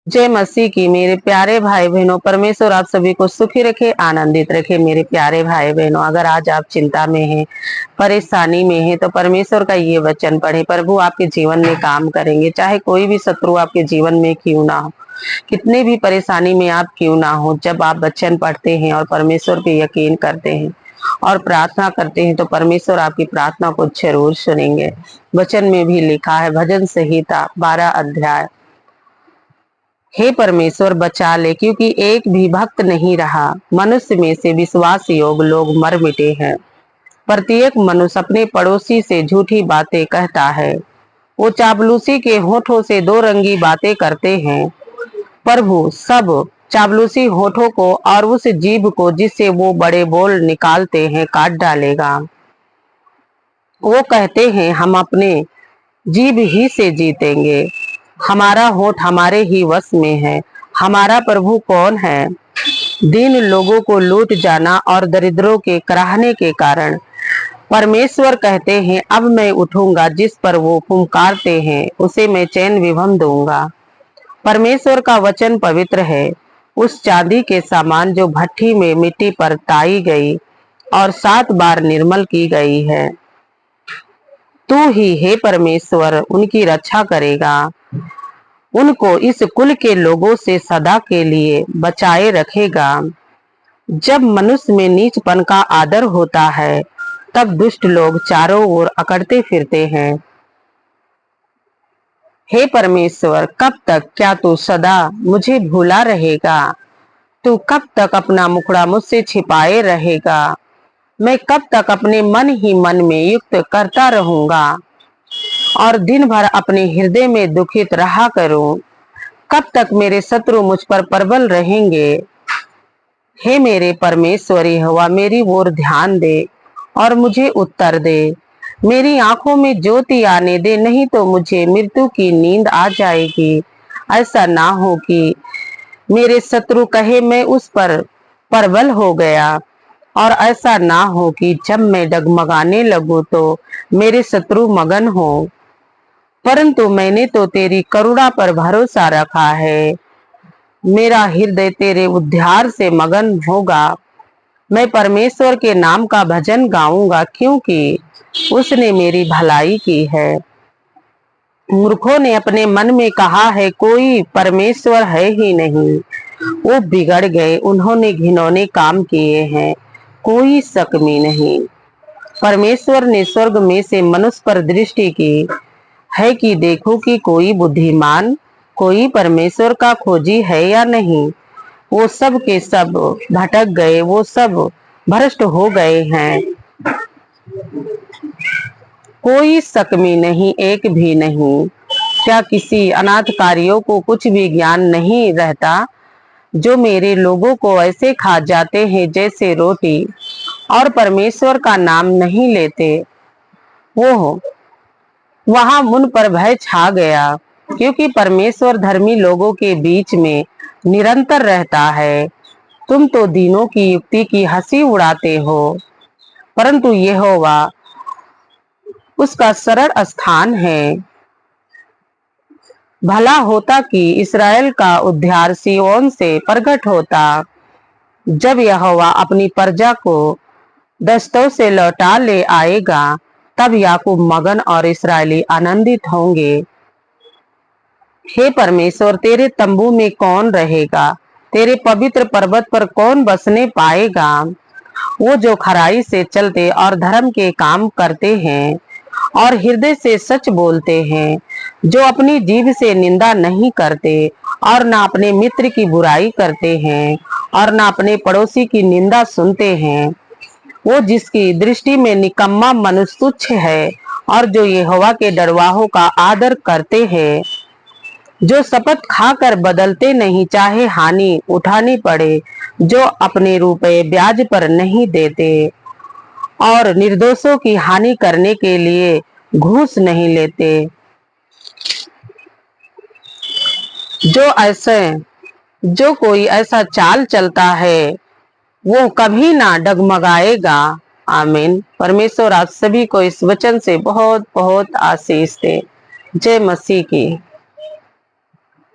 जय मसीह की। मेरे प्यारे भाई बहनों, परमेश्वर आप सभी को सुखी रखे, आनंदित रखे। मेरे प्यारे भाई बहनों, अगर आज आप चिंता में हैं, परेशानी में हैं, तो परमेश्वर का ये वचन पढ़े। प्रभु आपके जीवन में काम करेंगे, चाहे कोई भी शत्रु आपके जीवन में क्यों ना हो, कितने भी परेशानी में आप क्यों ना हो। जब आप वचन पढ़ते हैं और परमेश्वर पे यकीन करते हैं और प्रार्थना करते हैं, तो परमेश्वर आपकी प्रार्थना को जरूर सुनेंगे। वचन में भी लिखा है, भजन संहिता 12 अध्याय, हे परमेश्वर बचा ले, क्योंकि एक भी भक्त नहीं रहा। मनुष्य में से विश्वास योग लोग मर मिटे हैं। प्रत्येक मनुष्य अपने पड़ोसी से झूठी बातें कहता है। वो चापलूसी के होठों से दो रंगी बातें करते हैं। प्रभु सब चापलूसी होठों को और उस जीभ को जिससे वो बड़े बोल निकालते हैं काट डालेगा। वो कहते हैं, हम अपने जीभ ही से जीतेंगे, हमारा होठ हमारे ही वश में है। हमारा प्रभु कौन है? दीन लोगों को लूट जाना और दरिद्रों के कराहने के कारण परमेश्वर कहते हैं, अब मैं उठूंगा। जिस पर वो पुकारते हैं उसे मैं चैन विभम दूंगा। परमेश्वर का वचन पवित्र है, उस चांदी के समान जो भट्ठी में मिट्टी पर ताई गई और 7 बार निर्मल की गई है। तू ही हे परमेश्वर उनकी रक्षा करेगा, उनको इस कुल के लोगों से सदा के लिए बचाए रखेगा। जब मनुष्य में नीचपन का आदर होता है, तब दुष्ट लोग चारों ओर अकड़ते फिरते हैं। हे परमेश्वर, कब तक? क्या तू सदा मुझे भूला रहेगा? तू कब तक अपना मुखड़ा मुझसे छिपाए रहेगा? मैं कब तक अपने मन ही मन में युक्त करता रहूंगा और दिन भर अपने हृदय में दुखित रहा करूं? कब तक मेरे शत्रु मुझ पर प्रबल रहेंगे? हे मेरे परमेश्वर यहोवा, मेरी ओर ध्यान दे और मुझे उत्तर दे। मेरी आंखों में ज्योति आने दे, नहीं तो मुझे मृत्यु की नींद आ जाएगी। ऐसा ना हो कि मेरे शत्रु कहे मैं उस पर प्रबल हो गया, और ऐसा ना हो कि जब मैं डगमगाने लगूं तो मेरे शत्रु मगन हो। परंतु मैंने तो तेरी करुणा पर भरोसा रखा है। मेरा हृदय तेरे उद्धार से मगन होगा। मैं परमेश्वर के नाम का भजन गाऊंगा, क्योंकि उसने मेरी भलाई की है। मूर्खों ने अपने मन में कहा है, कोई परमेश्वर है ही नहीं। वो बिगड़ गए, उन्होंने घिनौने काम किए हैं, कोई शक में नहीं। परमेश्वर ने स्वर्ग में से मनुष्य पर दृष्टि की है कि देखो कि कोई बुद्धिमान, कोई परमेश्वर का खोजी है या नहीं। वो सब के सब भटक गए, वो सब भ्रष्ट हो गए हैं, कोई शक में नहीं, एक भी नहीं। क्या किसी अनाथकारियों को कुछ भी ज्ञान नहीं रहता, जो मेरे लोगों को ऐसे खा जाते हैं जैसे रोटी, और परमेश्वर का नाम नहीं लेते? वो वहां उन पर भय छा गया, क्योंकि परमेश्वर धर्मी लोगों के बीच में निरंतर रहता है। तुम तो दीनों की युक्ति की हंसी उड़ाते हो, परंतु यहोवा उसका सरल स्थान है। भला होता कि इस्राएल का उद्धार सिय्योन से प्रकट होता। जब यहोवा अपनी प्रजा को दस्तों से लौटा ले आएगा, तब याकूब मगन और इस्राएली आनंदित होंगे। हे परमेश्वर, तेरे तंबू में कौन रहेगा? तेरे पवित्र पर्वत पर कौन बसने पाएगा? वो जो खराई से चलते और धर्म के काम करते हैं और हृदय से सच बोलते हैं, जो अपनी जीभ से निंदा नहीं करते और न अपने मित्र की बुराई करते हैं और न अपने पड़ोसी की निंदा सुनते हैं। वो जिसकी दृष्टि में निकम्मा मनुष्य तुच्छ है और जो यहोवा के डरवाहों का आदर करते हैं, जो शपथ खाकर बदलते नहीं, चाहे हानि उठानी पड़े, जो अपने रुपए ब्याज पर नहीं देते और निर्दोषों की हानि करने के लिए घूस नहीं लेते। जो कोई ऐसा चाल चलता है, वो कभी ना डगमगाएगा। आमीन। परमेश्वर आप सभी को इस वचन से बहुत बहुत आशीष दे। जय मसीह की।